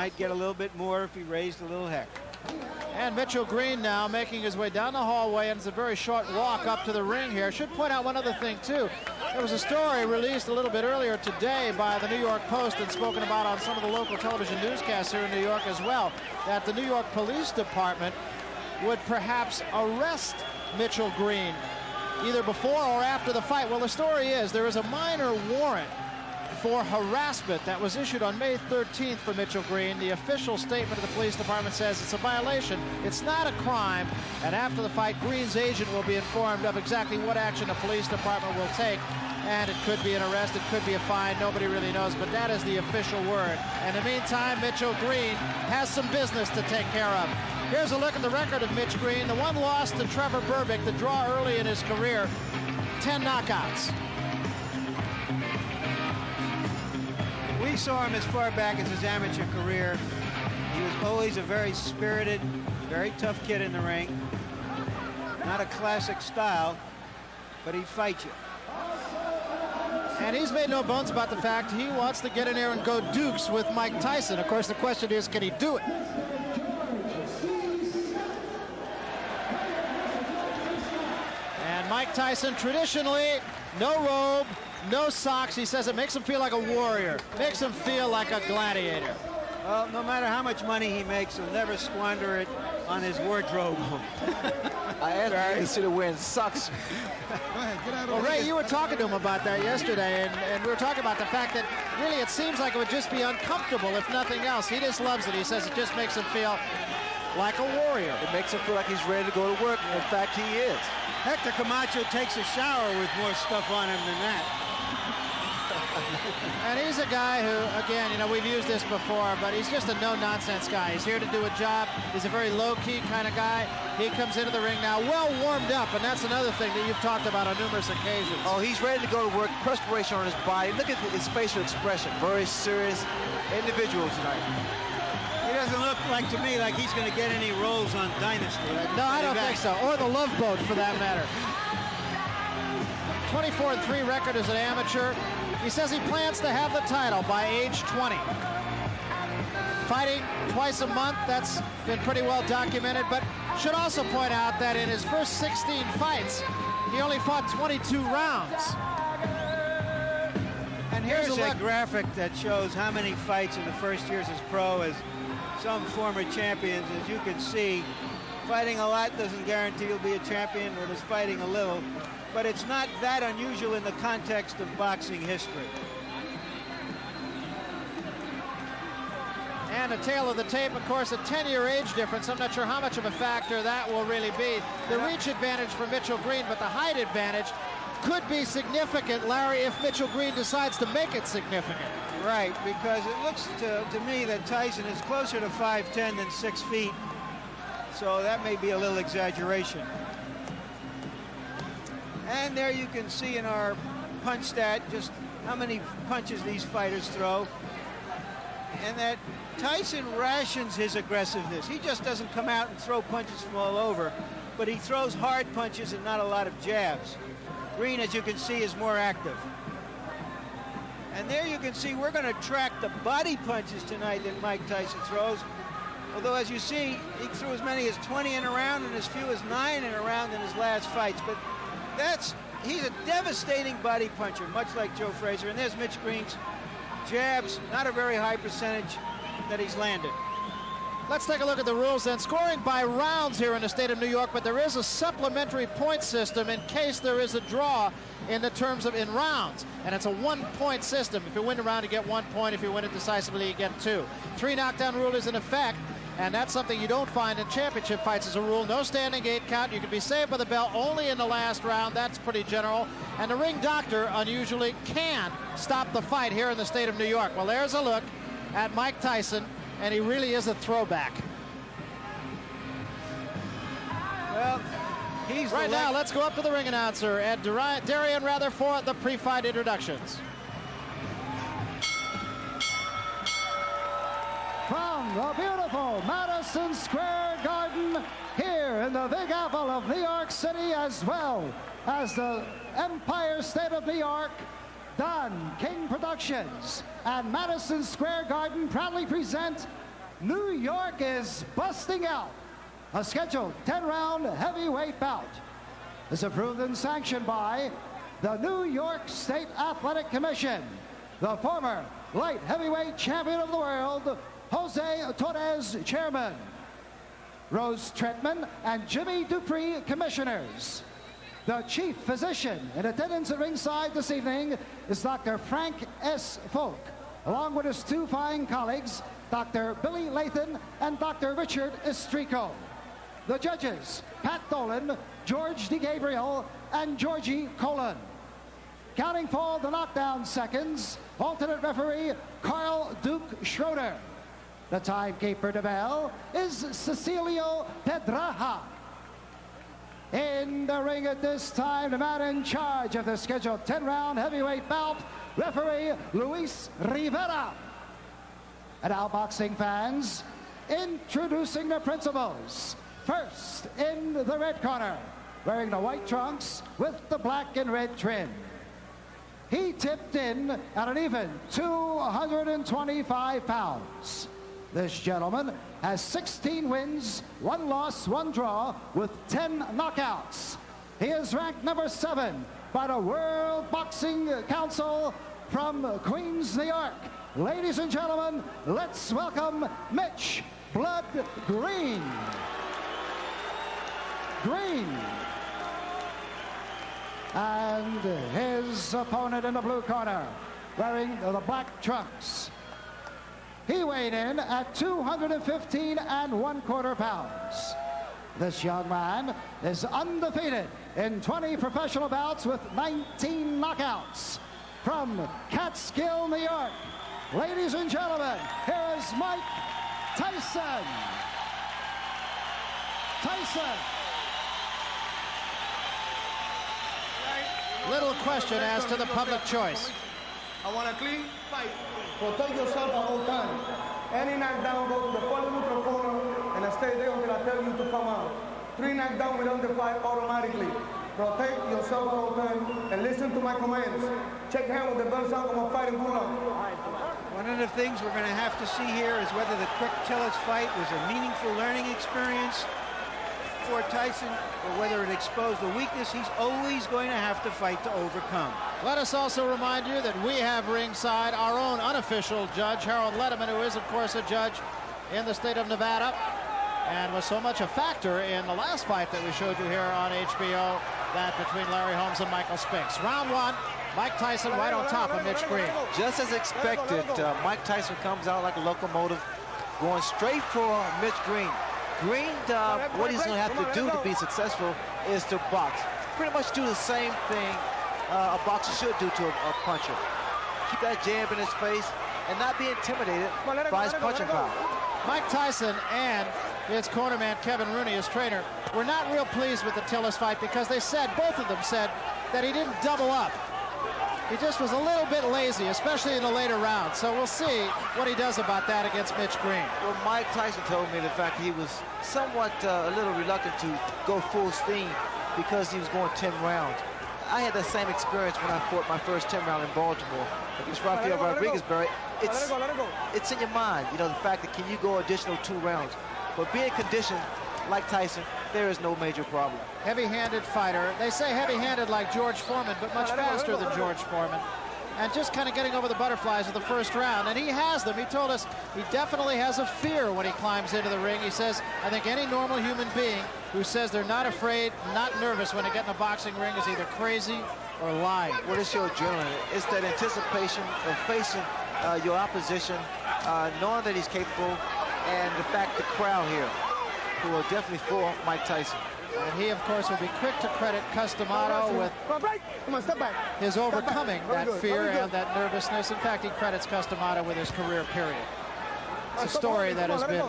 might get a little bit more if he raised a little heck. And Mitchell Green now making his way down the hallway, and it's a very short walk up to the ring here. Should point out one other thing, too. There was a story released a little bit earlier today by the New York Post and spoken about on some of the local television newscasts here in New York as well, that the New York Police Department would perhaps arrest Mitchell Green either before or after the fight. Well, the story is there is a minor warrant for harassment that was issued on May 13th for Mitchell Green. The official statement of the police department says it's a violation. It's not a crime. And after the fight, Green's agent will be informed of exactly what action the police department will take. And it could be an arrest, it could be a fine, nobody really knows, but that is the official word. In the meantime, Mitchell Green has some business to take care of. Here's a look at the record of Mitch Green. The one loss to Trevor Berbick, the draw early in his career, 10 knockouts. We saw him as far back as his amateur career. He was always a very spirited, very tough kid in the ring. Not a classic style, but he'd fight you. And he's made no bones about the fact he wants to get in there and go dukes with Mike Tyson. Of course, the question is, can he do it? And Mike Tyson, traditionally, no robe, no socks. He says it makes him feel like a warrior, makes him feel like a gladiator. Well, no matter how much money he makes, he'll never squander it on his wardrobe. I asked him to consider wearing socks. Well, Ray, you were talking to him about that yesterday, and we were talking about the fact that really it seems like it would just be uncomfortable, if nothing else. He just loves it. He says it just makes him feel like a warrior. It makes him feel like he's ready to go to work. In fact, he is. Hector Camacho takes a shower with more stuff on him than that. And he's a guy who, again, you know, we've used this before, but he's just a no-nonsense guy. He's here to do a job. He's a very low-key kind of guy. He comes into the ring now well warmed up, and that's another thing that you've talked about on numerous occasions. Oh, he's ready to go to work. Perspiration on his body. Look at his facial expression. Very serious individual tonight. He doesn't look like, to me, like he's going to get any roles on Dynasty. No, I don't think so. Or the Love Boat, for that matter. 24-3 record as an amateur. He says he plans to have the title by age 20. Fighting twice a month, that's been pretty well documented, but should also point out that in his first 16 fights, he only fought 22 rounds. And here's a graphic that shows how many fights in the first years as pro as some former champions. As you can see, fighting a lot doesn't guarantee you'll be a champion, or just fighting a little. But it's not that unusual in the context of boxing history. And a tail of the tape, of course, a 10-year age difference. I'm not sure how much of a factor that will really be. The reach advantage for Mitchell Green, but the height advantage could be significant, Larry, if Mitchell Green decides to make it significant. Right, because it looks to me that Tyson is closer to 5'10" than 6 feet. So that may be a little exaggeration. And there you can see in our punch stat just how many punches these fighters throw. And that Tyson rations his aggressiveness. He just doesn't come out and throw punches from all over, but he throws hard punches and not a lot of jabs. Green, as you can see, is more active. And there you can see we're going to track the body punches tonight that Mike Tyson throws. Although, as you see, he threw as many as 20 in a round and as few as 9 in a round in his last fights. But he's a devastating body puncher, much like Joe Frazier. And there's Mitch Green's jabs, not a very high percentage that he's landed. Let's take a look at the rules then. Scoring by rounds here in the state of New York, but there is a supplementary point system in case there is a draw in the terms of in rounds. And it's a 1-point system. If you win a round, you get 1 point. If you win it decisively, you get 2. 3 knockdown rule is in effect. And that's something you don't find in championship fights as a rule. No standing 8 count. You can be saved by the bell only in the last round. That's pretty general. And the ring doctor unusually can stop the fight here in the state of New York. Well, there's a look at Mike Tyson, and he really is a throwback. Well, he's right now, let's go up to the ring announcer, Ed Darian, rather, for the pre-fight introductions. From the beautiful Madison Square Garden here in the Big Apple of New York City, as well as the Empire State of New York, Don King Productions and Madison Square Garden proudly present New York is busting out. A scheduled 10-round heavyweight bout is approved and sanctioned by the New York State Athletic Commission. The former light heavyweight champion of the world, Jose Torres, chairman. Rose Tretman and Jimmy Dupree, commissioners. The chief physician in attendance at ringside this evening is Dr. Frank S. Folk, along with his two fine colleagues, Dr. Billy Lathan and Dr. Richard Estrico. The judges, Pat Dolan, George DeGabriel, and Georgie Colon. Counting for the knockdown seconds, alternate referee Carl Duke Schroeder. The timekeeper de bell is Cecilio Pedraja. In the ring at this time, the man in charge of the scheduled 10-round heavyweight bout, referee Luis Rivera. And now, boxing fans, introducing the principals. First, in the red corner, wearing the white trunks with the black and red trim. He tipped in at an even 225 pounds. This gentleman has 16 wins, 1 loss, 1 draw, with 10 knockouts. He is ranked number 7 by the World Boxing Council from Queens, New York. Ladies and gentlemen, let's welcome Mitch Blood Green. And his opponent in the blue corner, wearing the black trunks. He weighed in at 215 1/4 pounds. This young man is undefeated in 20 professional bouts with 19 knockouts. From Catskill, New York, ladies and gentlemen, here is Mike Tyson. Little question as to the public choice. I want a clean fight. Protect yourself at all times. Any knockdown, go to the corner and I stay there until I tell you to come out. 3 knockdown without the fight automatically. Protect yourself at all times and listen to my commands. Check hand with the bell sound of a fighting gulag. One of the things we're going to have to see here is whether the Quick Tillis fight was a meaningful learning experience for Tyson, or whether it exposed a weakness he's always going to have to fight to overcome. Let us also remind you that we have ringside our own unofficial judge, Harold Letterman, who is, of course, a judge in the state of Nevada and was so much a factor in the last fight that we showed you here on HBO, that between Larry Holmes and Michael Spinks. Round 1, Mike Tyson right on top of Mitch Green. Just as expected, Mike Tyson comes out like a locomotive, going straight for Mitch Green. Green, what he's going to have to do to be successful is to box. Pretty much do the same thing a boxer should do to a puncher. Keep that jab in his face and not be intimidated by his punching power. Mike Tyson and his cornerman Kevin Rooney, his trainer, were not real pleased with the Tillis fight because they said, both of them said, that he didn't double up. He just was a little bit lazy, especially in the later rounds. So we'll see what he does about that against Mitch Green. Well, Mike Tyson told me the fact that he was somewhat a little reluctant to go full steam because he was going 10 rounds. I had the same experience when I fought my first 10 round in Baltimore against Rafael Rodriguez, Barry. It's in your mind, you know, the fact that can you go additional 2 rounds. But being conditioned like Tyson, there is no major problem. Heavy-handed fighter. They say heavy-handed like George Foreman, but much faster than George Foreman. And just kind of getting over the butterflies of the first round. And he has them. He told us he definitely has a fear when he climbs into the ring. He says, I think any normal human being who says they're not afraid, not nervous when they get in a boxing ring is either crazy or lying. What is your adrenaline? It's that anticipation of facing your opposition, knowing that he's capable, and the fact the crowd here who are definitely for Mike Tyson. And he, of course, will be quick to credit Customato with his overcoming that fear and that nervousness. In fact, he credits Customato with his career period. It's a story that has been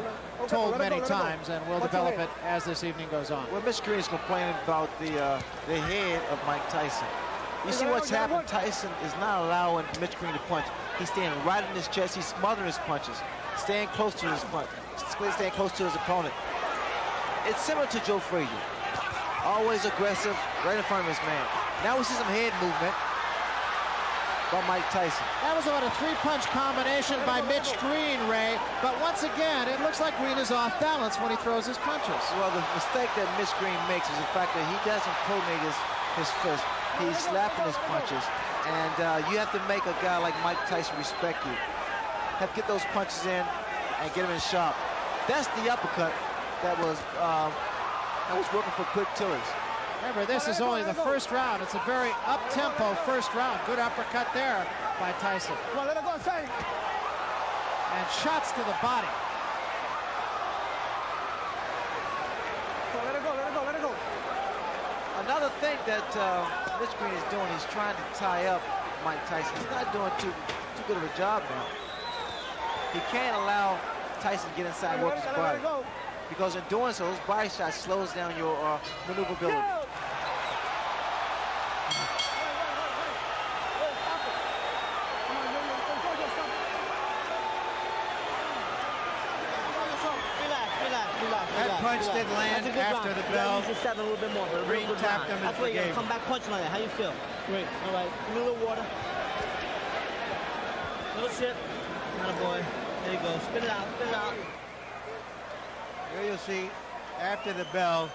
told many times, and we'll develop it as this evening goes on. Well, Mitch Green is complaining about the head of Mike Tyson. You see what's happened? Tyson is not allowing Mitch Green to punch. He's standing right in his chest. He's smothering his punches, staying close to his punch, staying close to his opponent. It's similar to Joe Frazier. Always aggressive, right in front of his man. Now we see some head movement. by Mike Tyson. That was about a three-punch combination by Mitch Green, Ray. But once again, it looks like Green is off balance when he throws his punches. Well, the mistake that Mitch Green makes is the fact that he doesn't coordinate his fist. He's slapping his punches. And you have to make a guy like Mike Tyson respect you. Have to get those punches in and get him in sharp. That's the uppercut that was working for Quick Tillers. Remember, this is only the first round. It's a very up-tempo first round. Good uppercut there by Tyson. Well, let it go, say. And shots to the body. Well, let it go, let it go, let it go. Another thing that Mitch Green is doing, he's trying to tie up Mike Tyson. He's not doing too good of a job now. He can't allow Tyson to get inside and work his body. Because in doing so, those body shots slows down your maneuverability. That punch did land after the bell. A little bit more, but Green tapped him That's and why you gotta forgave come back punching like that. How you feel? Great. All right. Give me a little water. Little sip. Attaboy. There you go. Spit it out. Spit it out. Here you'll see, after the bell,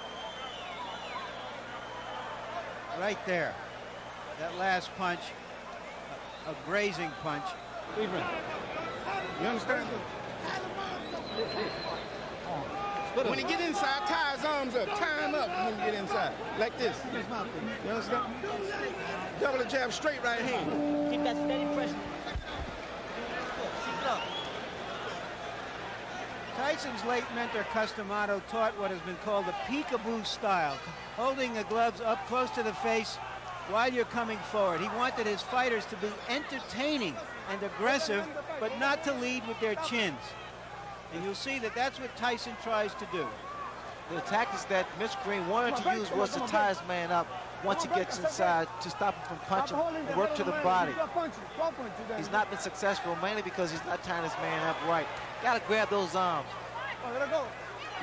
right there, that last punch, a grazing punch. You understand? When he get inside, tie his arms up. Tie him up when you get inside. Like this. You understand? Double the jab, straight right hand. Keep that steady pressure. Keep it up. Tyson's late mentor, Customato, taught what has been called the peekaboo style, holding the gloves up close to the face while you're coming forward. He wanted his fighters to be entertaining and aggressive, but not to lead with their chins. And you'll see that that's what Tyson tries to do. The tactics that Mitch Green wanted to use was to tie his man up once he gets inside to stop him from punching and work to the body. He's not been successful, mainly because he's not tying his man up right. Got to grab those arms.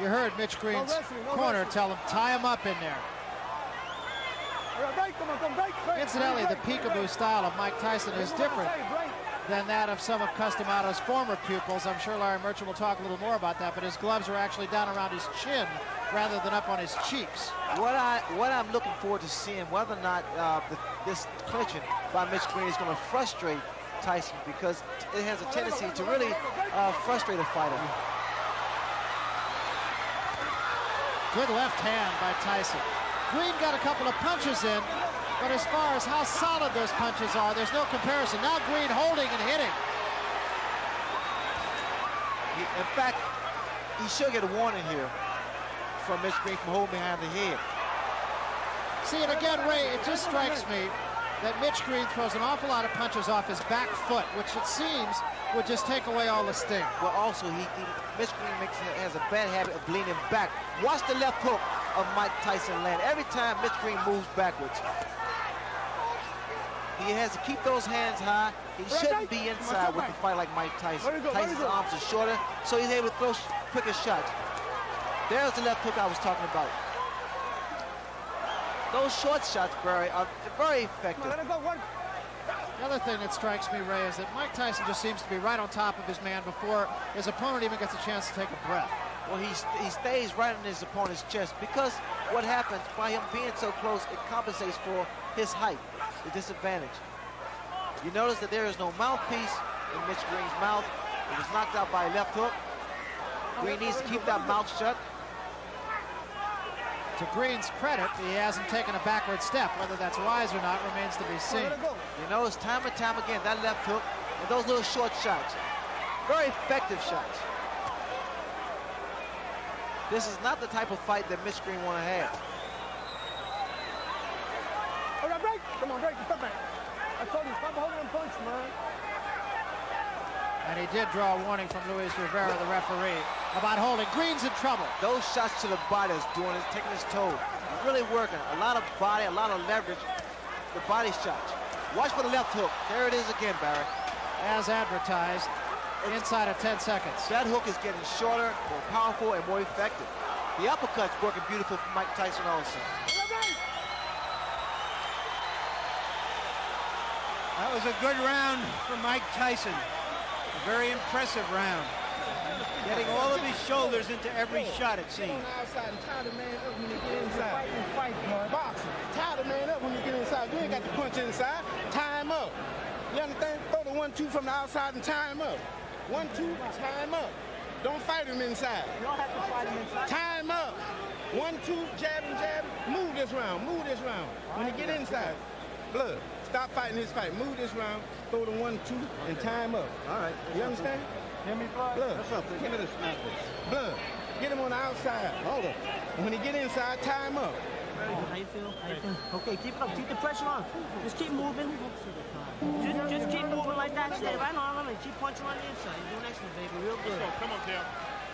You heard Mitch Green's corner tell him, tie him up in there. Incidentally, the peekaboo style of Mike Tyson is different than that of some of Customato's former pupils. I'm sure Larry Merchant will talk a little more about that, but his gloves are actually down around his chin rather than up on his cheeks. What I'm looking forward to seeing whether or not this clinching by Mitch Green is going to frustrate Tyson, because it has a tendency to really frustrate a fighter. Good left hand by Tyson. Green got a couple of punches in, but as far as how solid those punches are, there's no comparison. Now Green holding and hitting. In fact, he should get a warning here from Mitch Green from holding behind the head. See, and again, Ray, it just strikes me that Mitch Green throws an awful lot of punches off his back foot, which it seems would just take away all the sting. Well, also, Mitch Green has a bad habit of leaning back. Watch the left hook of Mike Tyson land. Every time Mitch Green moves backwards, he has to keep those hands high. He shouldn't be inside with a fight like Mike Tyson. Tyson's arms are shorter, so he's able to throw quicker shots. There's the left hook I was talking about. Those short shots, Barry, are very effective. The other thing that strikes me, Ray, is that Mike Tyson just seems to be right on top of his man before his opponent even gets a chance to take a breath. Well, he stays right in his opponent's chest, because what happens by him being so close, it compensates for his height, the disadvantage. You notice that there is no mouthpiece in Mitch Green's mouth. He was knocked out by a left hook. Green needs to keep that mouth shut. To Green's credit, he hasn't taken a backward step. Whether that's wise or not remains to be seen. You notice time and time again, that left hook and those little short shots. Very effective shots. This is not the type of fight that Mitch Green want to have. All right, break. Come on, break. Stop back. I told you, stop holding and punch, man. And he did draw a warning from Luis Rivera, the referee, about holding. Green's in trouble. Those shots to the body is doing it, taking his toll. Really working. A lot of body, a lot of leverage. The body shots. Watch for the left hook. There it is again, Barry. As advertised, inside of 10 seconds. That hook is getting shorter, more powerful, and more effective. The uppercut's working beautiful for Mike Tyson also. That was a good round for Mike Tyson. A very impressive round. Getting all of his shoulders into every shot, it seemed. Outside and tie the man up when you get inside. Boxing. Tie the man up when you get inside. You ain't got to punch inside. Tie him up. You understand? Throw the 1-2 from the outside and tie him up. 1-2, tie him up. Don't fight him inside. You don't have to fight him inside. Tie him up. 1-2, jab and jab. Move this round. Move this round. When you get inside, Blood, stop fighting his fight. Move this round. Throw the 1-2 and tie him up. All right. You understand? Hear me, Blood? Blood. What's up? Give me the smack this. Blood, get him on the outside. Hold up. When he get inside, tie him up. How you feel? How you feel? Okay, keep it up. Keep the pressure on. Just keep moving. Just keep moving like that. Stay right on him and keep punching on the inside. You're doing excellent, baby. Real good. Come on, Tim.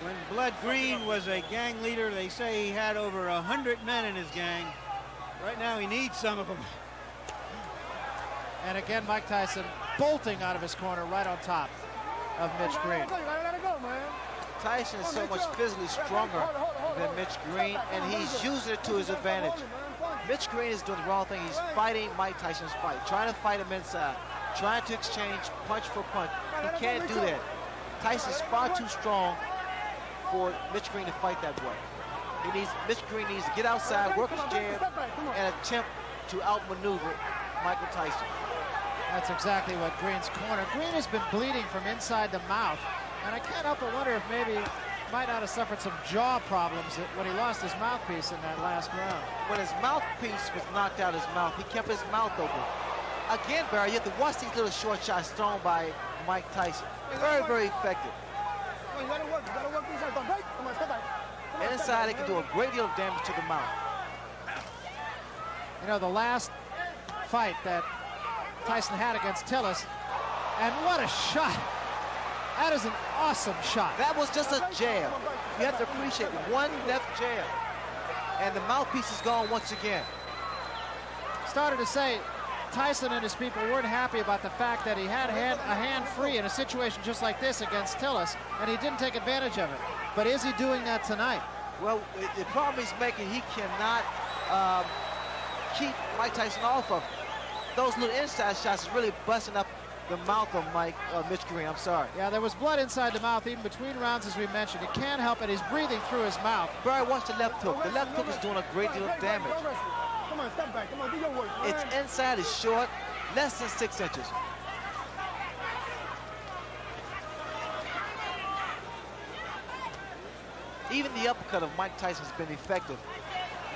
When Blood Green was a gang leader, they say he had over 100 men in his gang. Right now, he needs some of them. And again, Mike Tyson bolting out of his corner right on top of Mitch Green. Tyson is so much physically stronger than Mitch Green, and he's using it to his advantage. Mitch Green is doing the wrong thing. He's fighting Mike Tyson's fight, trying to fight him inside, trying to exchange punch for punch. He can't do that. Tyson's far too strong for Mitch Green to fight that way. Mitch Green needs to get outside, work his jab, and attempt to outmaneuver Michael Tyson. That's exactly what Green's corner. Green has been bleeding from inside the mouth, and I can't help but wonder if maybe he might not have suffered some jaw problems when he lost his mouthpiece in that last round. When his mouthpiece was knocked out of his mouth, he kept his mouth open. Again, Barry, you have to watch these little short shots thrown by Mike Tyson. Very, very effective. Inside, it can do a great deal of damage to the mouth. You know, the last fight that Tyson had against Tillis, and what a shot. That is an awesome shot. That was just a jab. You have to appreciate one left jab, and the mouthpiece is gone once again. Started to say Tyson and his people weren't happy about the fact that he had a hand free in a situation just like this against Tillis, and he didn't take advantage of it. But is he doing that tonight? Well, the problem he's making, he cannot keep Mike Tyson off of him. Those little inside shots is really busting up the mouth of Mitch Green. I'm sorry. Yeah, there was blood inside the mouth even between rounds, as we mentioned. He can't help it. He's breathing through his mouth. Barry, watch the left hook. The left hook is doing a great deal of damage. Come on, step back. Come on, do your work. Its inside is short, less than 6 inches. Even the uppercut of Mike Tyson has been effective.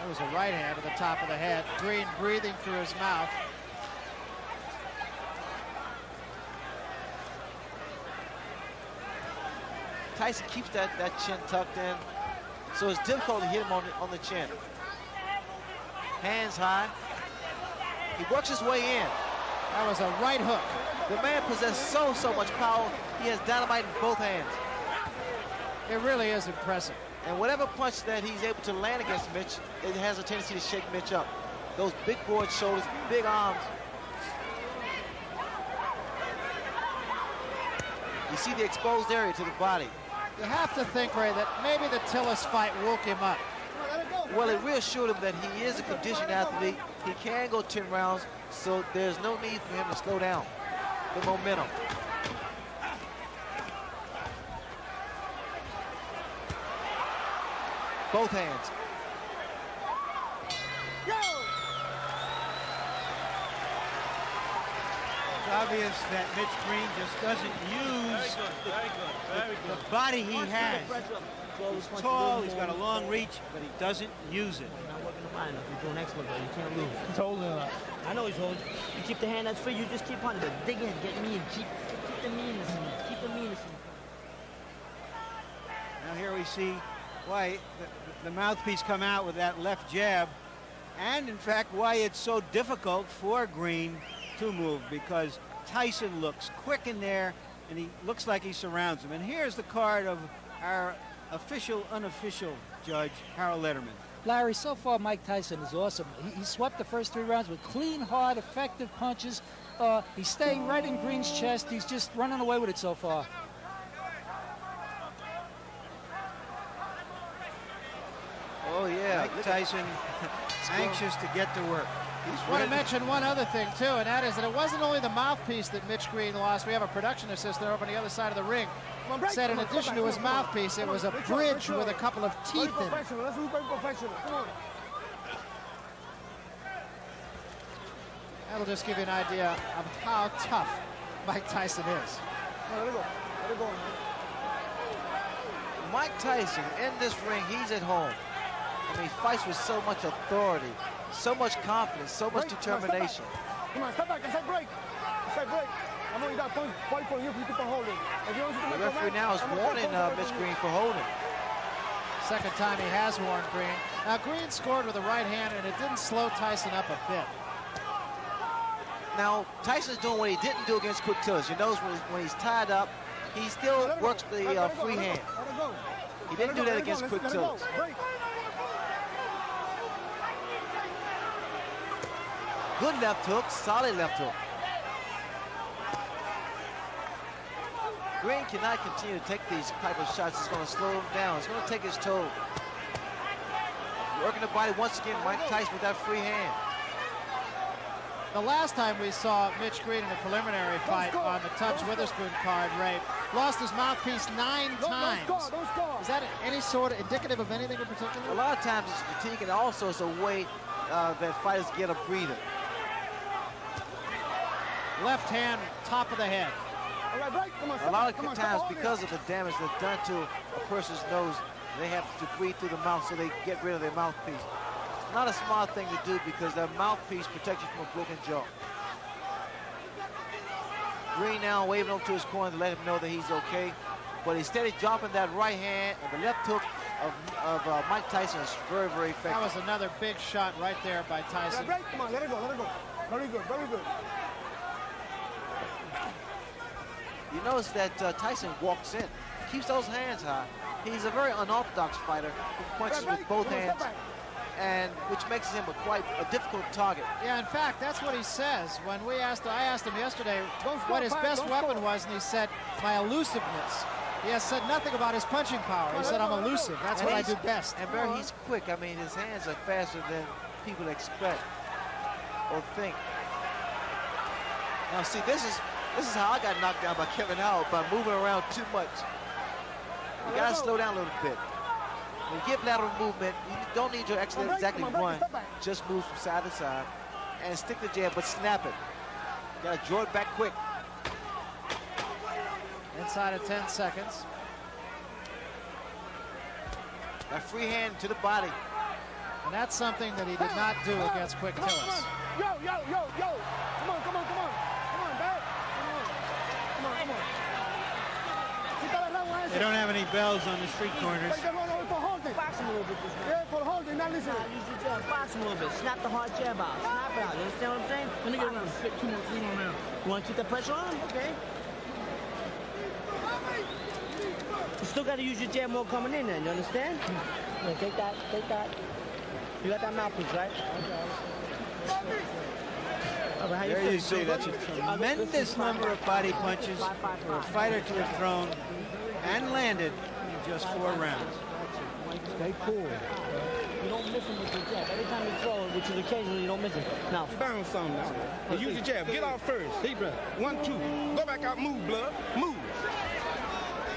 That was a right hand to the top of the head. Green breathing through his mouth. Tyson keeps that chin tucked in, so it's difficult to hit him on the chin. Hands high. He works his way in. That was a right hook. The man possesses so much power. He has dynamite in both hands. It really is impressive. And whatever punch that he's able to land against Mitch, it has a tendency to shake Mitch up. Those big broad shoulders, big arms. You see the exposed area to the body. You have to think, Ray, that maybe the Tillis fight woke him up. Well, it reassured him that he is a conditioned athlete. He can go 10 rounds, so there's no need for him to slow down the momentum. Both hands. It's obvious that Mitch Green just doesn't use the body he has. He's tall, he's got a long reach, but he doesn't use it. You're not working the line. You're doing excellent, bro. You can't lose. He's holding it up. I know he's holding. You keep the hand that's free. You just keep punching. But dig in, get mean. Keep the meanness in you. Keep the meanness in you. Now here we see why the mouthpiece come out with that left jab, and in fact why it's so difficult for Green to move, because Tyson looks quick in there and he looks like he surrounds him. And here's the card of our unofficial judge, Harold Letterman. Larry, so far Mike Tyson is awesome. He swept the first 3 rounds with clean, hard, effective punches. He's staying right in Green's chest. He's just running away with it so far. Oh, yeah. Mike Tyson anxious to get to work. I want to mention one other thing, too, and that is that it wasn't only the mouthpiece that Mitch Green lost. We have a production assistant over on the other side of the ring. Said in addition to his mouthpiece, it was a bridge with a couple of teeth in it. Let's do professional. Come on. That'll just give you an idea of how tough Mike Tyson is. Let it go. Let it go, man. Mike Tyson, in this ring, he's at home. I mean, he fights with so much authority, so much confidence, so much determination. Come on, step back and say break. Say break. I know you got points for you if you keep on holding. If you don't The referee now is warning Mitch Green for holding. Second time he has warned Green. Now, Green scored with a right hand, and it didn't slow Tyson up a bit. Now, Tyson's doing what he didn't do against Quick Tillers. You notice when he's tied up, he still works the free hand. He didn't do that against Quick Tillers. Good left hook, solid left hook. Green cannot continue to take these type of shots. It's going to slow him down. It's going to take his toll. Working the body once again, Mike Tyson with that free hand. The last time we saw Mitch Green in a preliminary fight on the Tubbs Witherspoon card, Ray, lost his mouthpiece 9 times. Is that any sort of indicative of anything in particular? A lot of times it's fatigue, and also it's a way that fighters get a breather. Left hand, top of the head. A lot of times, because of the damage that's done to a person's nose, they have to breathe through the mouth so they get rid of their mouthpiece. Not a smart thing to do because their mouthpiece protects you from a broken jaw. Green now waving over to his corner to let him know that he's okay. But he's steady dropping that right hand, and the left hook of Mike Tyson is very, very effective. That was another big shot right there by Tyson. Come on, let it go, let it go. Very good, very good. You notice that Tyson walks in, keeps those hands high. He's a very unorthodox fighter who punches with both hands, and which makes him quite a difficult target. Yeah, in fact, that's what he says. When I asked him yesterday what his best weapon was, and he said, my elusiveness. He has said nothing about his punching power. He said, I'm elusive. That's what I do best. And Barry, he's quick. I mean, his hands are faster than people expect or think. Now, see, this is how I got knocked down by Kevin Howard, by moving around too much. You got to slow down a little bit. When you get lateral movement, you don't need to actually exactly run. Just move from side to side and stick the jab, but snap it. You got to draw it back quick. Inside of 10 seconds. That free hand to the body. And that's something that he did not do against Quick Tillers. Yo. Come on, Dad. Come on. They don't have any bells on the street corners. Box him a little bit. Yeah, for holding, not listening. Use your jab, box him a little bit. Snap the hard jab out. Snap it out. You understand what I'm saying? Let me get around. 2 more rounds. You want to keep that pressure on? Okay. You still got to use your jab more coming in there. You understand? Yeah, take that. You got that mouthpiece, right? Okay. There you see, that's a tremendous number of body punches for a fighter to have thrown and landed in just 4 rounds. Stay cool. You don't miss him with your jab. Every time you throw it, which is occasionally, you don't miss him. Now, Bounce something now. Use your jab. Get off first. Deep breath. 1, 2. Go back out. Move, blood. Move.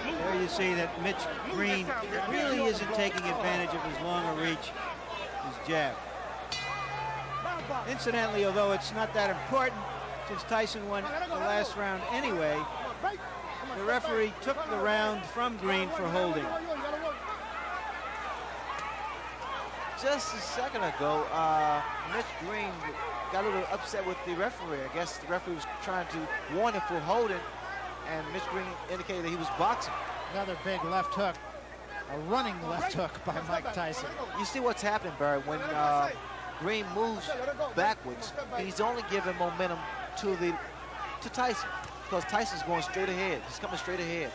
There you see that Mitch Green really isn't taking advantage of his longer reach, his jab. Incidentally, although it's not that important, since Tyson won the last round anyway, the referee took the round from Green for holding. Just a second ago, Mitch Green got a little upset with the referee. I guess the referee was trying to warn him for holding, and Mitch Green indicated that he was boxing. Another big left hook. A running left hook by Mike Tyson. You see what's happening, Barry, when Green moves backwards, he's only giving momentum to Tyson, because Tyson's going straight ahead. He's coming straight ahead.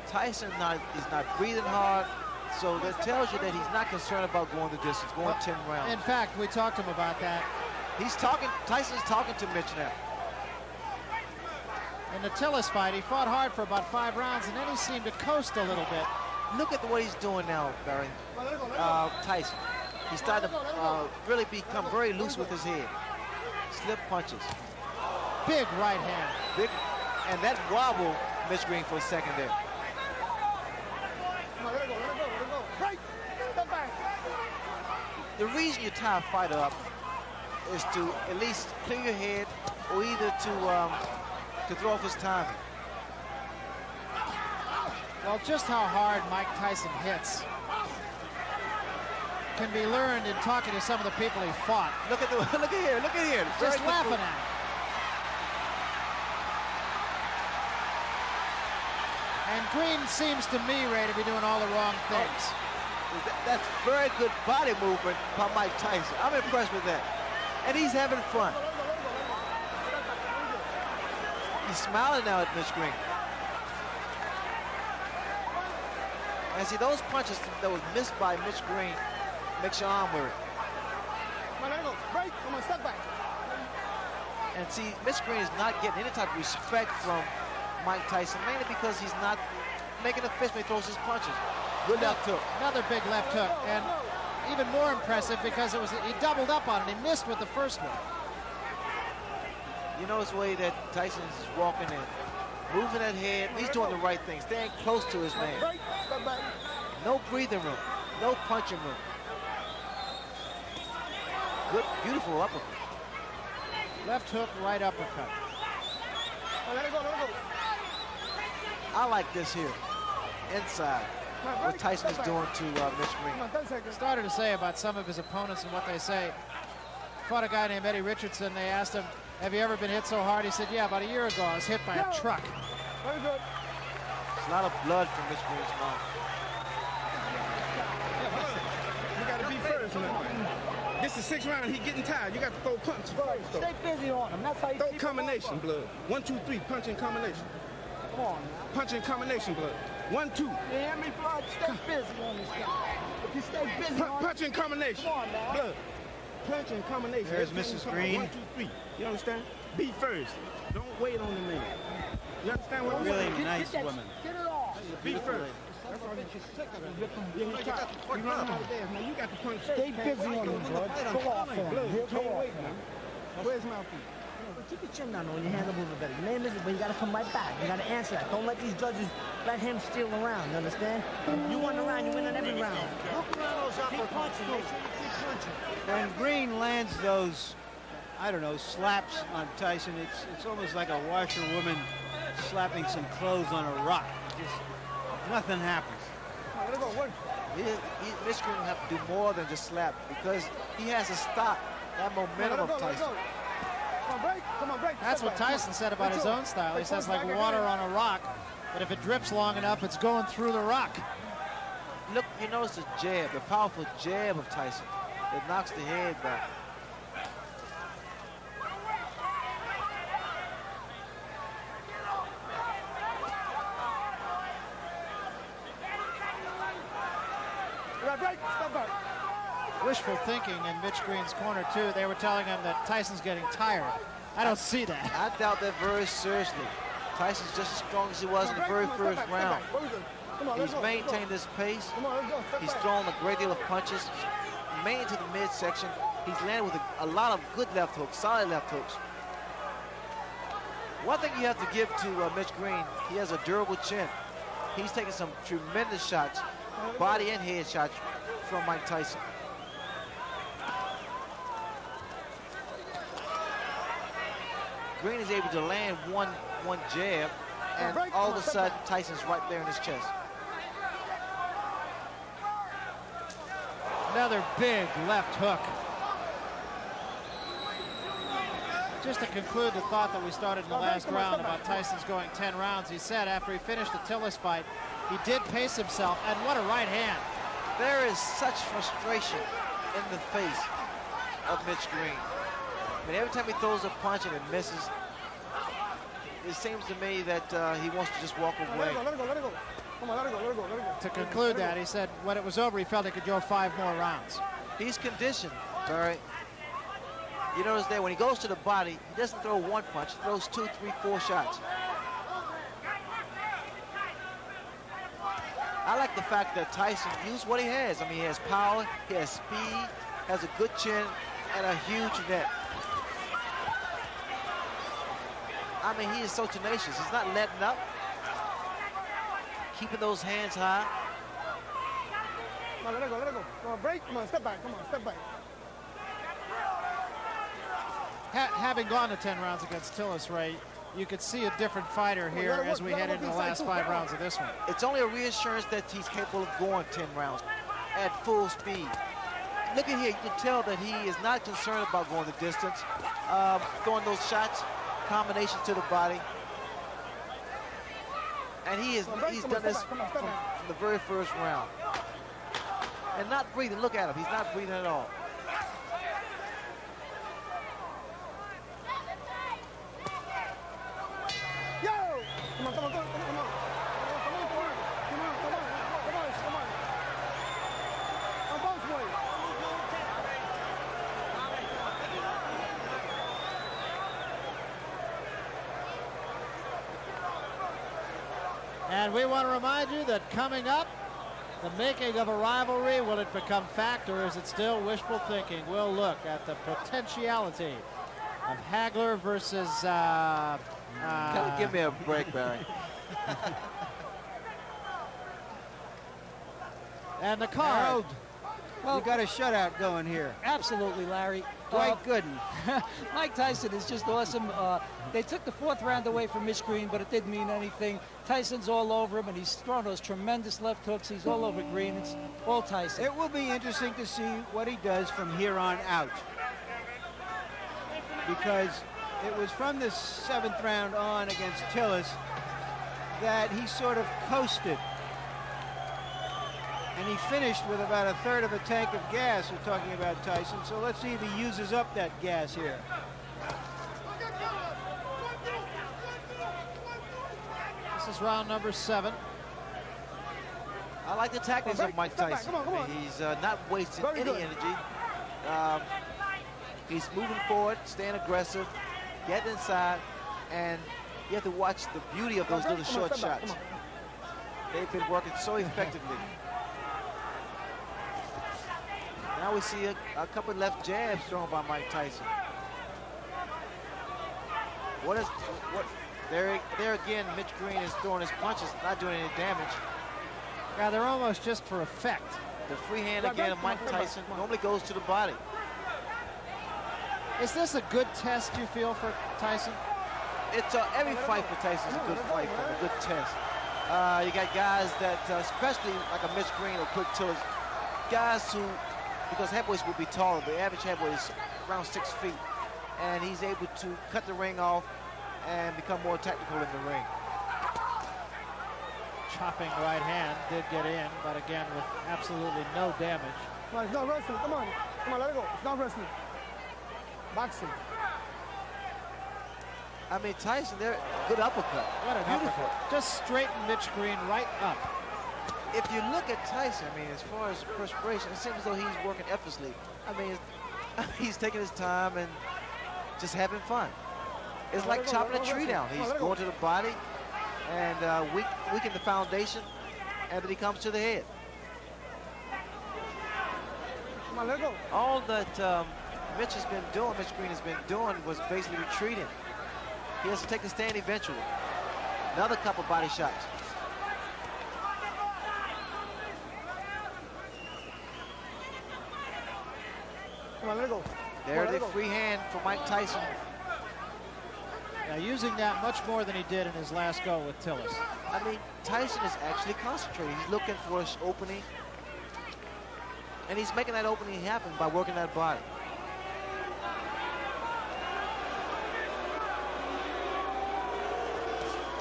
Tyson is not breathing hard, so that tells you that he's not concerned about going the distance, going 10 rounds. In fact, we talked to him about that. Tyson's talking to Mitch now. In the Tillis fight, he fought hard for about 5 rounds, and then he seemed to coast a little bit. Look at what he's doing now, Barry. Tyson. He's starting to really become very loose with his head. Slip punches. Big right hand. Big, and that wobble Mitch Green for a second there. The reason you tie a fighter up is to at least clear your head, or either to throw off his timing. Well, just how hard Mike Tyson hits can be learned in talking to some of the people he fought. Look at here. Just laughing at him. And Green seems to me, Ray, to be doing all the wrong things. That's very good body movement by Mike Tyson. I'm impressed with that. And he's having fun. He's smiling now at Mitch Green. And see, those punches that was missed by Mitch Green makes your arm weary. And see, Mitch Green is not getting any type of respect from Mike Tyson, mainly because he's not making a fist when he throws his punches. Good left hook. Another big left hook, and even more impressive because he doubled up on it. He missed with the first one. You notice the way that Tyson is walking in, moving that head. He's doing the right thing, staying close to his man. No breathing room, no punching room. Good, beautiful uppercut. Left hook, right uppercut. I like this here, inside, what Tyson is doing to Mitch Green. Started to say about some of his opponents and what they say. Fought a guy named Eddie Richardson. They asked him, have you ever been hit so hard? He said, yeah, about a year ago I was hit by a truck. There's a lot of blood from Mitch Green's mouth. You got to be first in that fight. This is 6th round. He getting tired. You got to throw punches first, though. Stay busy on him. That's how you Throw keep combination, blood. 1, 2, 3. Punch in combination. Come on now. Punch in combination, blood. 1, 2. You hear me, blood? Stay busy on this guy. If you stay busy on Punch in combination. Come on now. Blood. Punch in combination. There's Everything Mrs. come Green. out. 1, 2, 3. You understand? Be first. Don't wait on the man. You understand what I'm Really saying? nice woman. Get it off. Be first. That's all you sick of it. You run him out of there. Now you got to punch. Stay busy on him, blood. Go off on him. Blood, He'll you go can't off wait, on man. him. Where's mouthpiece? Keep your chin down on your hand a little better. Your name is, but you got to come right back. You got to answer that. Don't let these judges let him steal the round. You understand? You win the round, you win on every round. Look around those upper punches. Make sure you keep punching. When Green lands those, I don't know, slaps on Tyson, it's almost like a washerwoman slapping some clothes on a rock. Just nothing happens. Mitch Green have to do more than just slap, because he has to stop that momentum of Tyson. That's what Tyson said about his own style. He says like water on a rock, but if it drips long enough, it's going through the rock. Look, you notice the jab, the powerful jab of Tyson. It knocks the head back. Wishful thinking in Mitch Green's corner, too. They were telling him that Tyson's getting tired. I don't see that. I doubt that very seriously. Tyson's just as strong as he was in the very first round. He's maintained this pace. He's thrown a great deal of punches, mainly to the midsection. He's landed with a lot of good left hooks, solid left hooks. One thing you have to give to Mitch Green, he has a durable chin. He's taking some tremendous shots, body and head shots from Mike Tyson. Green is able to land one jab, and all of a sudden Tyson's right there in his chest. Another big left hook. Just to conclude the thought that we started in the last round about Tyson's going 10 rounds, he said after he finished the Tillis fight, he did pace himself, and what a right hand. There is such frustration in the face of Mitch Green. I mean, every time he throws a punch and it misses, it seems to me that he wants to just walk away. To conclude that, he said when it was over, he felt he could go 5 more rounds. He's conditioned, Barry. You notice that when he goes to the body, he doesn't throw one punch, he throws 2, 3, 4 shots. I like the fact that Tyson used what he has. I mean, he has power, he has speed, has a good chin, and a huge net. I mean, he is so tenacious. He's not letting up. Keeping those hands high. Come on, let it go, let it go. Come on, break. Come on, step back. Come on, step back. Having gone to 10 rounds against Tillis, Ray, you could see a different fighter here as we head into the last 5 rounds of this one. It's only a reassurance that he's capable of going 10 rounds at full speed. Look at here, you can tell that he is not concerned about going the distance, throwing those shots, combination to the body. And he's done this from the very first round. And not breathing, look at him, he's not breathing at all. Yo! Come on, come on, come on, come on. Come on, come on, come on. Come on. On both ways. And we want to remind you that coming up, the making of a rivalry, will it become fact or is it still wishful thinking? We'll look at the potentiality of Hagler versus... Give me a break, Barry. And the card. Well, you got a shutout going here. Absolutely, Larry. Dwight Gooden. Mike Tyson is just awesome. They took the 4th round away from Mitch Green, but it didn't mean anything. Tyson's all over him, and he's throwing those tremendous left hooks. He's all over Green. It's all Tyson. It will be interesting to see what he does from here on out. Because it was from the 7th round on against Tillis that he sort of coasted. And he finished with about 1/3 of a tank of gas. We're talking about Tyson. So let's see if he uses up that gas here. This is round number 7. I like the tactics of Mike Tyson. Come on. He's not wasting any energy. He's moving forward, staying aggressive, getting inside, and you have to watch the beauty of those little short shots. They've been working so effectively. Now we see a couple left jabs thrown by Mike Tyson. There again, Mitch Green is throwing his punches, not doing any damage. Yeah, they're almost just for effect. The free hand again of Mike Tyson normally goes to the body. Is this a good test, you feel, for Tyson? It's every fight for Tyson is a good fight, a good test. You got guys that, especially like a Mitch Green or Quick Tillis, guys who, because heavyweights will be taller, the average heavyweight is around 6 feet, and he's able to cut the ring off and become more technical in the ring. Chopping right hand did get in, but again with absolutely no damage. Come on, it's not wrestling. Come on. Come on, let it go. It's not wrestling. Boxing. I mean, Tyson, they're good uppercut. What an uppercut. Just straighten Mitch Green right up. If you look at Tyson, I mean, as far as perspiration, it seems as though he's working effortlessly. I mean, he's taking his time and just having fun. It's like chopping a tree down. He's going to the body and weaken the foundation, and then he comes to the head. Come on, let it go. All that Mitch Green has been doing was basically retreating. He has to take a stand eventually. Another couple body shots. Come on, let it go. There's the free hand for Mike Tyson. Now using that much more than he did in his last go with Tillis. I mean, Tyson is actually concentrating. He's looking for an opening. And he's making that opening happen by working that body.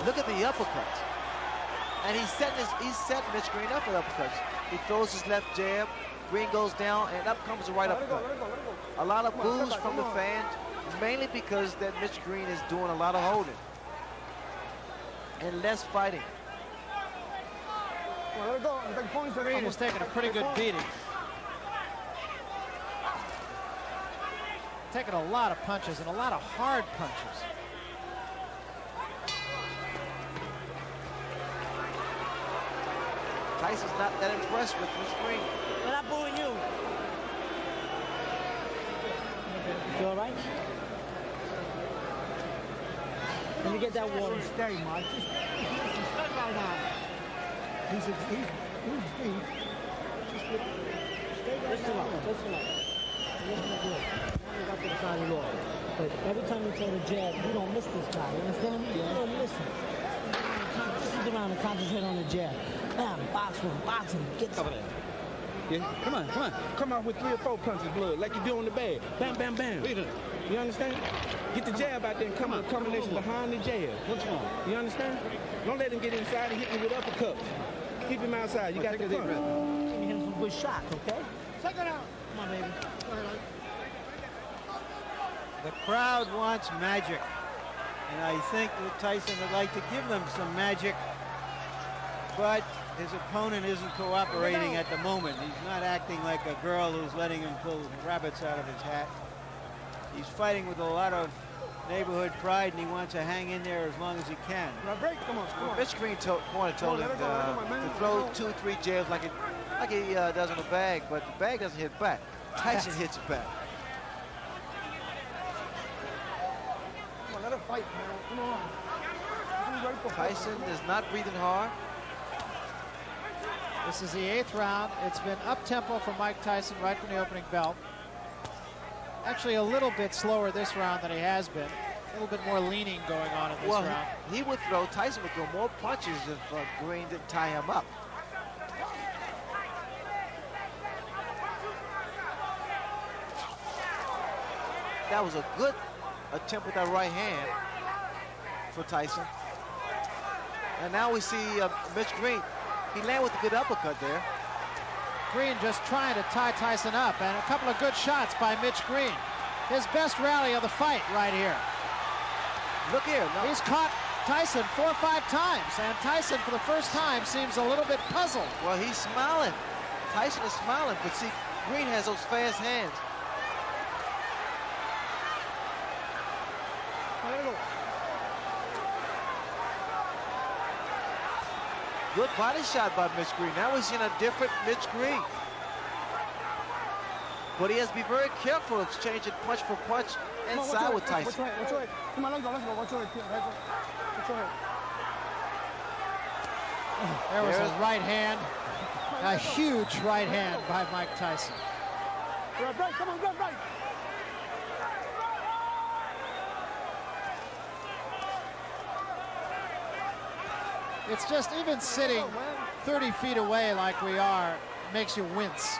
Look at the uppercuts. And he's setting Mitch Green up with uppercuts. He throws his left jab, Green goes down, and up comes the right uppercut. A lot of boos from the fans, mainly because that Mitch Green is doing a lot of holding and less fighting. Green is taking a pretty good beating. taken a lot of punches and a lot of hard punches. Tyson's not that impressed with Mitch Green. We're not booing you. You all right? Let me get that water. Stay, Mike. Just stay right now. He's stay right Listen now. up. Listen up. Listen to this. Now we got to the side of the law. But every time you throw the jab, you don't miss this guy. You understand me? You don't miss him. Just sit around and concentrate on the jab. Bam, box with him, box him. Get Cover that. Yeah, come on, come on. Come out with 3 or 4 punches, blood, like you do on the bag. Bam, bam, bam. You understand? Get the jab out there and come with a combination behind the jab. What's wrong? You understand? Don't let him get inside and hit you with uppercuts. Keep him outside. You got to punch. hit him some good shots, okay? Second out. Come on, baby. The crowd wants magic, and I think that Tyson would like to give them some magic, but his opponent isn't cooperating at the moment. He's not acting like a girl who's letting him pull rabbits out of his hat. He's fighting with a lot of neighborhood pride, and he wants to hang in there as long as he can. Now break. Come on. Come on. Mitch Green told him to throw 2 or 3 jabs like he does on the bag, but the bag doesn't hit back. Tyson hits it back. Come on, let him fight, man. Come on. He's ready for fight. Tyson is not breathing hard. This is the 8th round. It's been up-tempo for Mike Tyson right from the opening bell. Actually, a little bit slower this round than he has been. A little bit more leaning going on in this round. He would throw, Tyson would throw more punches if Green didn't tie him up. That was a good attempt with that right hand for Tyson. And now we see Mitch Green. He landed with a good uppercut there. Green just trying to tie Tyson up, and a couple of good shots by Mitch Green. His best rally of the fight right here. Look here. No. He's caught Tyson 4 or 5 times, and Tyson for the first time seems a little bit puzzled. Well, he's smiling. Tyson is smiling, but see, Green has those fast hands. Good body shot by Mitch Green. Now we're seeing a different Mitch Green. But he has to be very careful of changing punch for punch inside with Tyson. Watch your head. Come on, let's go. Watch your head. Watch your head. There was a right hand, a huge right hand by Mike Tyson. Right. Come on, right. It's just even sitting 30 feet away like we are makes you wince.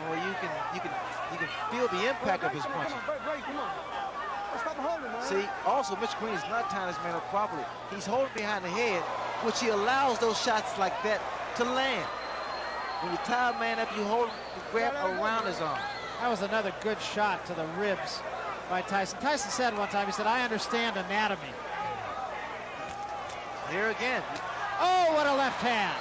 Oh, you can feel the impact of his punches. Come on. Stop holding, man. See, also Mitch Green is not tying his man up properly. He's holding behind the head, which he allows those shots like that to land. When you tie a man up, you hold the grab around his arm. That was another good shot to the ribs by Tyson. Tyson said one time, he said, "I understand anatomy." Here again. Oh, what a left hand.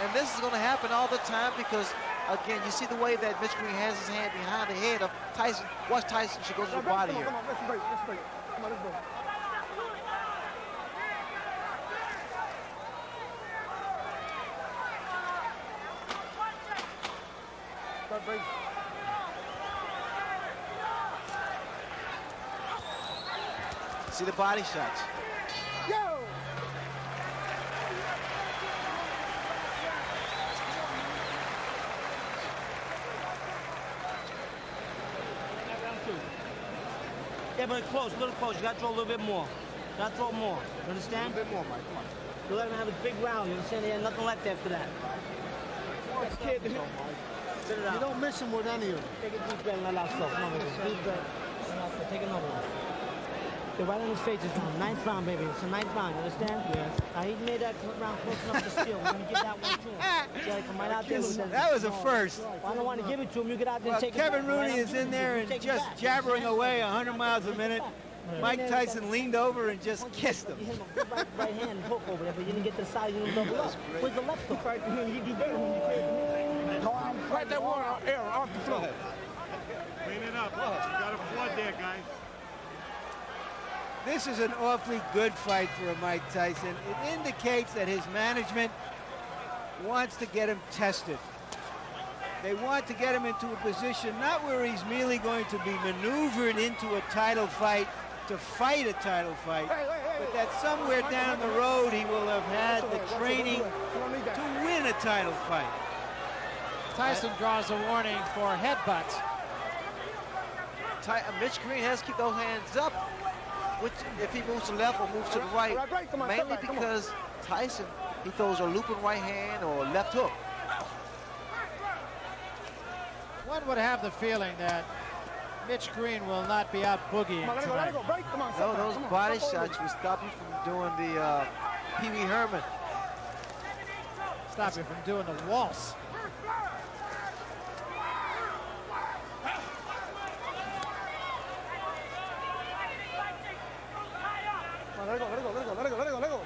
And this is going to happen all the time because, again, you see the way that Mitch Green has his hand behind the head of Tyson. Watch Tyson, she goes to the body here. Come on, let's break. Come on, let's go. Start break. See the body shots. Yo! Yeah, but close, a little close. You got to throw a little bit more. You got to throw more. You understand? A bit more, Mike. Come on. You let him have a big round. You understand? He had nothing left after that. Spit it You out. don't miss him with any of them. Take a deep breath and let out stuff. Come on, baby. Deep breath. Let out stuff. Take another one. Get right on his face this time. 9th round, baby. It's a 9th round. You understand? Yes. Now, he made that round close enough to steal. We're going to give that one to him. You gotta come right out there with that. That was a first. Well, I don't want to give it to him. You get out there Well, and take Kevin it back. Rooney is in there and just jabbering away 100 miles a minute. Mike Tyson leaned over and just kissed him. You hit him a good right hand hook over there, but you didn't get the side. You didn't double up. Where's the left hook? Fight to him. You do better when you fight to me. Right that water air off the floor. Clean it up. You gotta This is an awfully good fight for Mike Tyson. It indicates that his management wants to get him tested. They want to get him into a position not where he's merely going to be maneuvered into a title fight to fight a title fight, but that somewhere down the road he will have had the training to win a title fight. Tyson draws a warning for headbutts. Mitch Green has to keep those hands up, which if he moves to the left or moves to the right, mainly because Tyson, he throws a looping right hand or left hook. One would have the feeling that Mitch Green will not be out boogieing tonight. No, those body shots will stop you from doing the Pee Wee Herman. Stop you from doing the waltz. Let it go, let it go, let it go, let it go, let it go, let it go.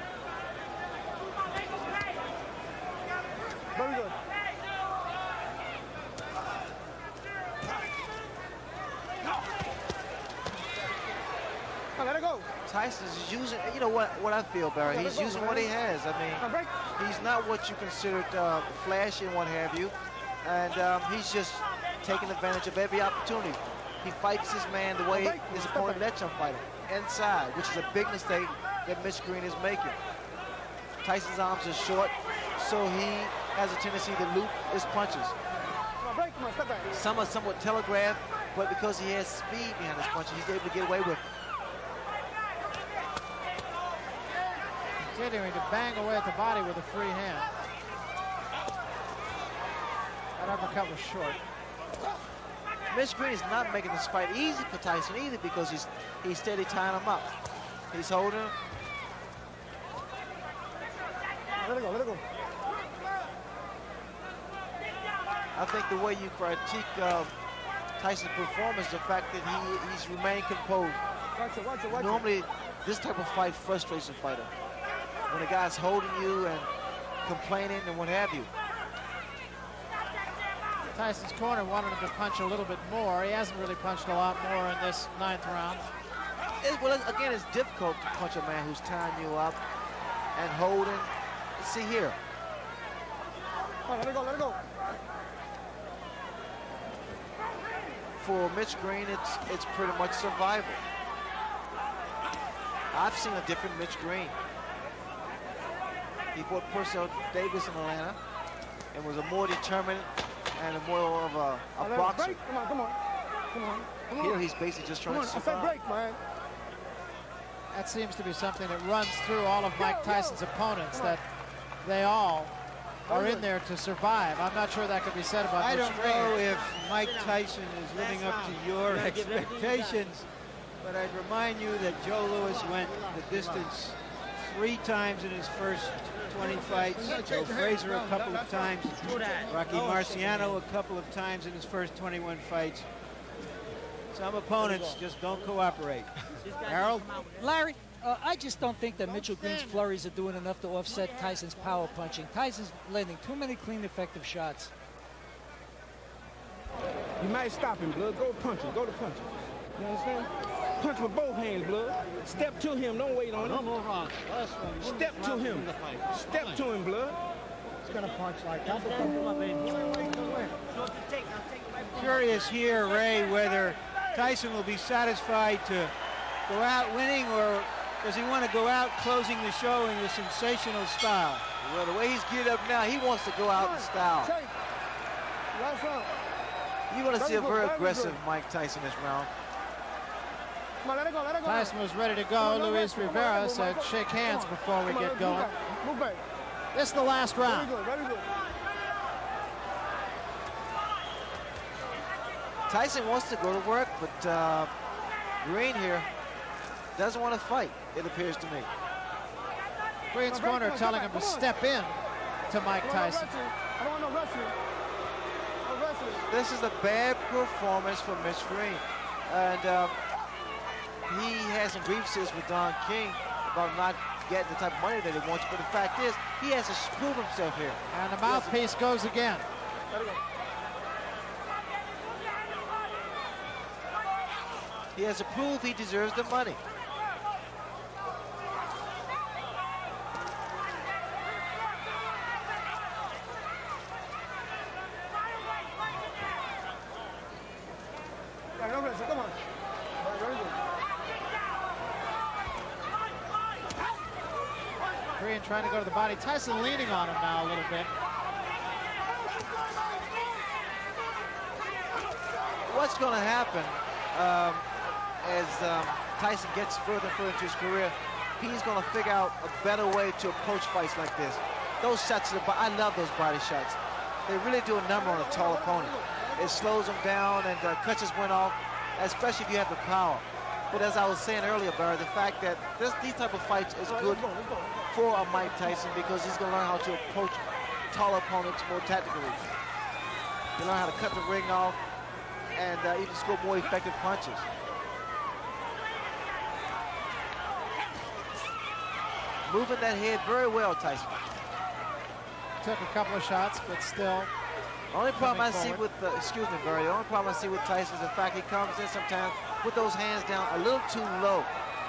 Very good. Now let it go. Tyson's using, you know what I feel, Barry, he's using what he has. I mean, he's not what you considered flashy and what have you, and he's just taking advantage of every opportunity. He fights his man the way his opponent lets him fight him, inside, which is a big mistake that Mitch Green is making. Tyson's arms are short, so he has a tendency to loop his punches. Some are somewhat telegraphed, but because he has speed behind his punches, he's able to get away with it. Continuing to bang away at the body with a free hand. That uppercut was short. Mitch Green is not making this fight easy for Tyson either, because he's steady tying him up. He's holding him. Let it go, let it go. I think the way you critique Tyson's performance, the fact that he's remained composed. Watch it, watch it, watch Normally, this type of fight frustrates a fighter. When a guy's holding you and complaining and what have you. Tyson's corner wanted him to punch a little bit more. He hasn't really punched a lot more in this 9th round. Well, again, it's difficult to punch a man who's tying you up and holding. See here. Oh, let it go, let it go. For Mitch Green, it's pretty much survival. I've seen a different Mitch Green. He fought Purcell Davis in Atlanta and was a more determined and a more of a boxer. Come on, come on. Come on, come on. Here he's basically just trying to survive. I said break, man. That seems to be something that runs through all of Mike Tyson's opponents, that they all are in there to survive. I'm not sure that could be said about I Mitch don't Green. know if Mike Tyson is living up to your expectations, but I'd remind you that Joe Louis went the distance 3 times in his first 20 fights. Joe Frazier a couple of times. Rocky Marciano a couple of times in his first 21 fights. Some opponents just don't cooperate. Harold? Larry, I just don't think that Mitchell Green's flurries are doing enough to offset Tyson's power punching. Tyson's landing too many clean, effective shots. You might stop him, blood. Go punch him. Go to punch him. You understand? Punch with both hands, blood. Step to him. Don't wait on him. Step to him. Step to him, blood. He's gonna punch like that. Curious here, Ray, whether Tyson will be satisfied to go out winning, or does he want to go out closing the show in a sensational style? Well, the way he's geared up now, he wants to go out in style. Last round. You're going to see a very aggressive Mike Tyson this round. Come on, let it go, let it go. Tyson was ready to go. Luis Rivera said shake hands before we get going. Move back. This is the last round. Very good, very good. Tyson wants to go to work, but Green here doesn't want to fight, it appears to me. Green's corner telling him to step in to Mike Tyson. I don't want no wrestling. No wrestling. This is a bad performance for Mitch Green. And he has some grievances with Don King about not getting the type of money that he wants. But the fact is, he has to prove himself here. And the mouthpiece goes again. Let it go. He has to prove he deserves the money. Green trying to go to the body. Tyson leaning on him now a little bit. What's going to happen as Tyson gets further and further into his career, he's going to figure out a better way to approach fights like this. Those shots to the body, I love those body shots. They really do a number on a tall opponent. It slows them down and cuts his wind off, especially if you have the power. But as I was saying earlier, Barry, the fact that these type of fights is good for a Mike Tyson because he's going to learn how to approach tall opponents more tactically. He'll learn how to cut the ring off and even score more effective punches. Moving that head very well, Tyson. Took a couple of shots, but still. Only problem I see with, excuse me, Barry, the only problem I see with Tyson is the fact he comes in sometimes with those hands down a little too low.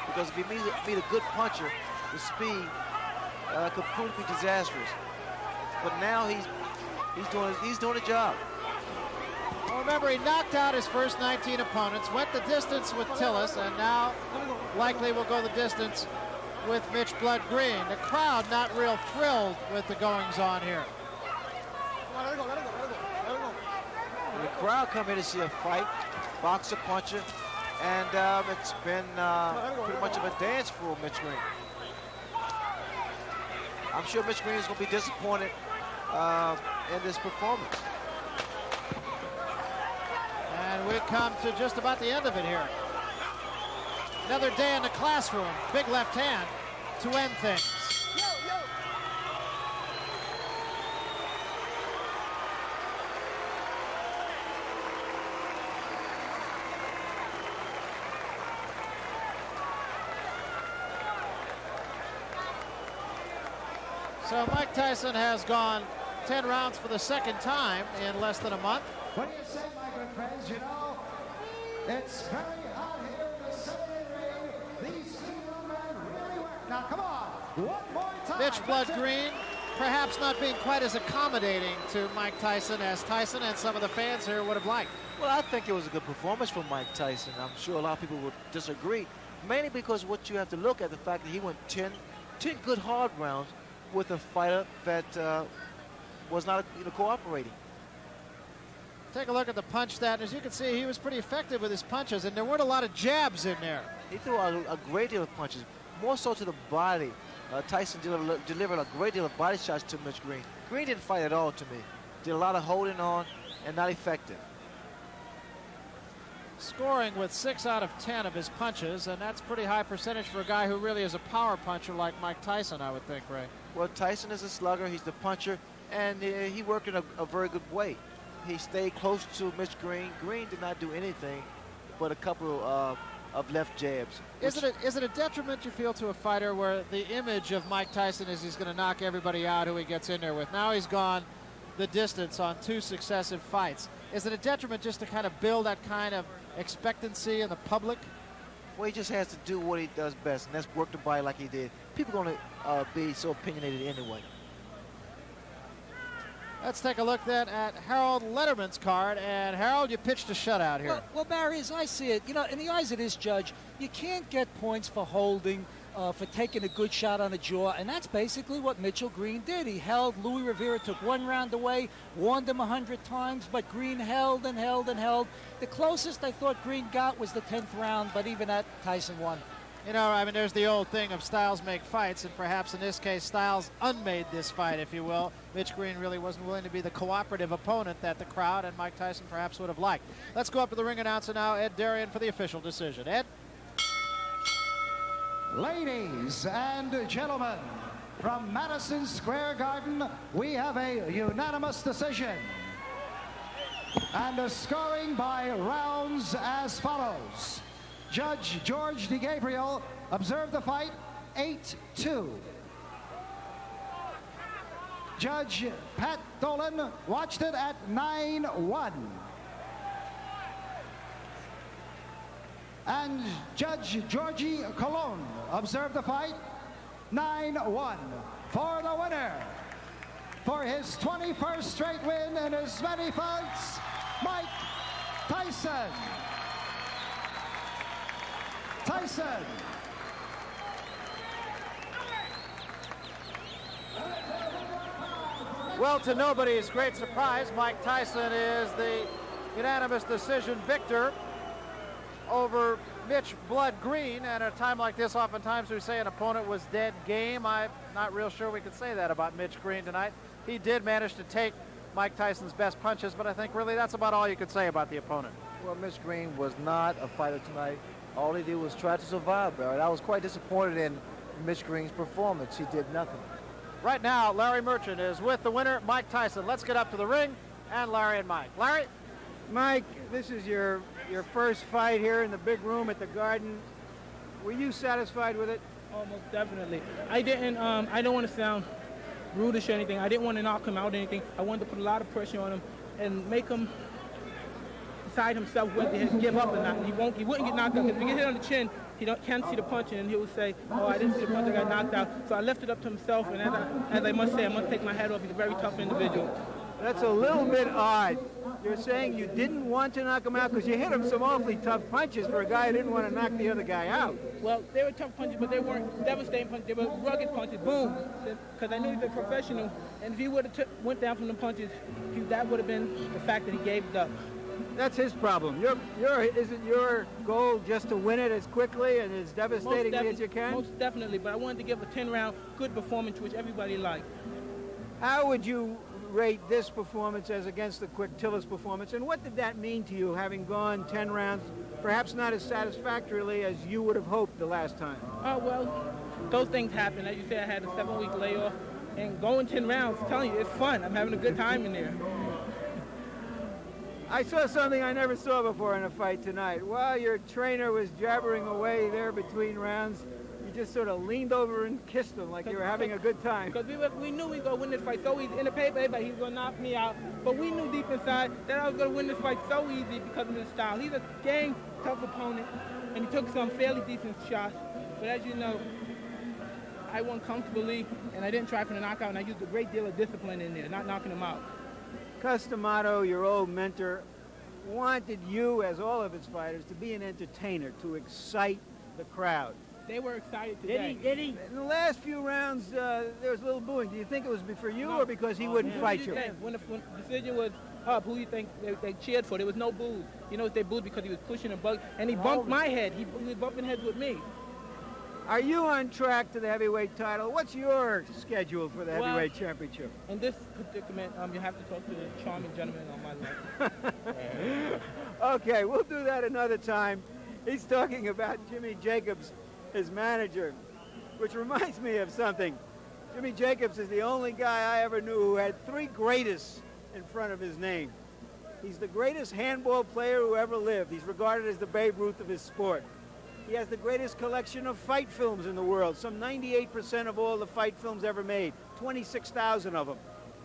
Because if he meet a good puncher, the speed could prove to be disastrous. But now he's doing a job. Well, remember, he knocked out his first 19 opponents, went the distance with Tillis, and now likely will go the distance with Mitch Blood Green. The crowd not real thrilled with the goings-on here. The crowd come here to see a fight, boxer, puncher, and it's been pretty much of a dance for Mitch Green. I'm sure Mitch Green is going to be disappointed in this performance. And we come to just about the end of it here. Another day in the classroom. Big left hand to end things. So Mike Tyson has gone 10 rounds for the second time in less than a month. What do you say, my good friends? You know, it's very hot here in the Saturday ring. These two young men really work. Now, come on, one more time. Mitch Blood Green, perhaps not being quite as accommodating to Mike Tyson as Tyson and some of the fans here would have liked. Well, I think it was a good performance from Mike Tyson. I'm sure a lot of people would disagree, mainly because what you have to look at the fact that he went 10 good hard rounds with a fighter that was not cooperating. Take a look at the punch stat. As you can see, he was pretty effective with his punches, and there weren't a lot of jabs in there. He threw a great deal of punches, more so to the body. Tyson delivered a great deal of body shots to Mitch Green. Green didn't fight at all to me. Did a lot of holding on and not effective. Scoring with 6 out of 10 of his punches, and that's pretty high percentage for a guy who really is a power puncher like Mike Tyson, I would think, Ray. Well, Tyson is a slugger. He's the puncher, and he worked in a very good way. He stayed close to Mitch Green. Green did not do anything but a couple of left jabs. Is it a detriment, you feel, to a fighter where the image of Mike Tyson is he's going to knock everybody out who he gets in there with? Now he's gone the distance on 2 successive fights. Is it a detriment just to kind of build that kind of expectancy in the public? Well, he just has to do what he does best, and that's work the body like he did. People are going to be so opinionated anyway. Let's take a look then at Harold Letterman's card. And Harold, you pitched a shutout here. Well, Barry, as I see it, in the eyes of this judge, you can't get points for holding, for taking a good shot on the jaw, and that's basically what Mitchell Green did. He held. Louis Rivera took 1 round away, warned him 100 times, but Green held and held and held. The closest I thought Green got was the 10th round, but even that, Tyson won. There's the old thing of styles make fights, and perhaps in this case, styles unmade this fight, if you will. Mitch Green really wasn't willing to be the cooperative opponent that the crowd and Mike Tyson perhaps would have liked. Let's go up to the ring announcer now, Ed Darien, for the official decision. Ed? Ladies and gentlemen, from Madison Square Garden, we have a unanimous decision. And the scoring by rounds as follows. Judge George DeGabriel observed the fight 8-2. Judge Pat Dolan watched it at 9-1. And Judge Georgie Colon observed the fight 9-1 for the winner. For his 21st straight win in as many fights, Mike Tyson. Tyson. Well, to nobody's great surprise, Mike Tyson is the unanimous decision victor over Mitch Blood Green. And at a time like this, oftentimes we say an opponent was dead game. I'm not real sure we could say that about Mitch Green tonight. He did manage to take Mike Tyson's best punches, but I think really that's about all you could say about the opponent. Well, Mitch Green was not a fighter tonight. All he did was try to survive, Barrett. I was quite disappointed in Mitch Green's performance. He did nothing. Right now, Larry Merchant is with the winner, Mike Tyson. Let's get up to the ring, and Larry and Mike. Larry? Mike, this is your first fight here in the big room at the Garden. Were you satisfied with it? Almost definitely. I don't want to sound rudish or anything. I didn't want to knock him out or anything. I wanted to put a lot of pressure on him and make him decide himself whether he'd give up or not. He wouldn't get knocked out, because if he get hit on the chin, he can't see the punching, and he will say, oh, I didn't see the punch, I got knocked out. So I left it up to himself, and as I must say, I must take my hat off. He's a very tough individual. That's a little bit odd. You're saying you didn't want to knock him out because you hit him some awfully tough punches for a guy who didn't want to knock the other guy out. Well, they were tough punches, but they weren't devastating punches. They were rugged punches, boom. Because I knew he was a professional, and if he would have went down from the punches, that would have been the fact that he gave it up. That's his problem. Isn't your goal just to win it as quickly and as devastatingly as you can? Most definitely, but I wanted to give a 10-round good performance, which everybody liked. How would you rate this performance as against the Tillis performance, and what did that mean to you, having gone 10 rounds, perhaps not as satisfactorily as you would have hoped the last time? Well, those things happen. As you say, I had a 7-week layoff, and going 10 rounds, I'm telling you, it's fun. I'm having a good time in there. I saw something I never saw before in a fight tonight. While your trainer was jabbering away there between rounds, you just sort of leaned over and kissed him like you were having a good time. Because we knew we were going to win this fight so easy. In the paper, everybody, he was going to knock me out. But we knew deep inside that I was going to win this fight so easy because of his style. He's a dang tough opponent, and he took some fairly decent shots. But as you know, I won comfortably, and I didn't try for the knockout, and I used a great deal of discipline in there, not knocking him out. Customato, your old mentor, wanted you, as all of his fighters, to be an entertainer, to excite the crowd. They were excited today. Did he? In the last few rounds, there was a little booing. Do you think it was for you or because he wouldn't fight you? When the decision was up, who do you think they cheered for? There was no boos. You know, they booed because he was pushing a bug, and he bumped my head. He was bumping heads with me. Are you on track to the heavyweight title? What's your schedule for the heavyweight championship? In this predicament, you have to talk to the charming gentleman on my left. Okay, we'll do that another time. He's talking about Jimmy Jacobs, his manager, which reminds me of something. Jimmy Jacobs is the only guy I ever knew who had 3 greatest in front of his name. He's the greatest handball player who ever lived. He's regarded as the Babe Ruth of his sport. He has the greatest collection of fight films in the world, some 98% of all the fight films ever made, 26,000 of them.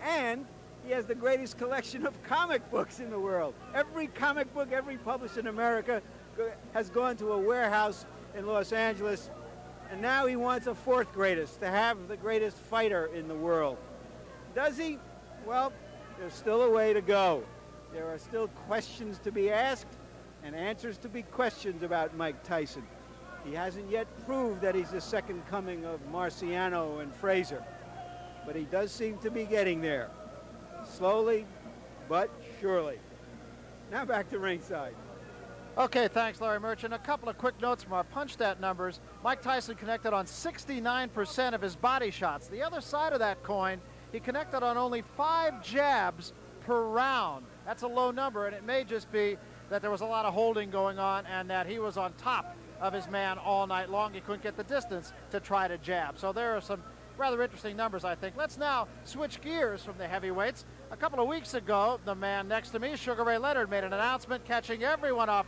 And he has the greatest collection of comic books in the world. Every comic book, every published in America has gone to a warehouse in Los Angeles, and now he wants a 4th greatest, to have the greatest fighter in the world. Does he? Well, there's still a way to go. There are still questions to be asked and answers to be questioned about Mike Tyson. He hasn't yet proved that he's the second coming of Marciano and Frazier, but he does seem to be getting there, slowly but surely. Now back to ringside. Okay, thanks, Larry Merchant. A couple of quick notes from our punch stat numbers. Mike Tyson connected on 69% of his body shots. The other side of that coin, he connected on only 5 jabs per round. That's a low number, and it may just be that there was a lot of holding going on and that he was on top of his man all night long. He couldn't get the distance to try to jab. So there are some rather interesting numbers, I think. Let's now switch gears from the heavyweights. A couple of weeks ago, the man next to me, Sugar Ray Leonard, made an announcement catching everyone off.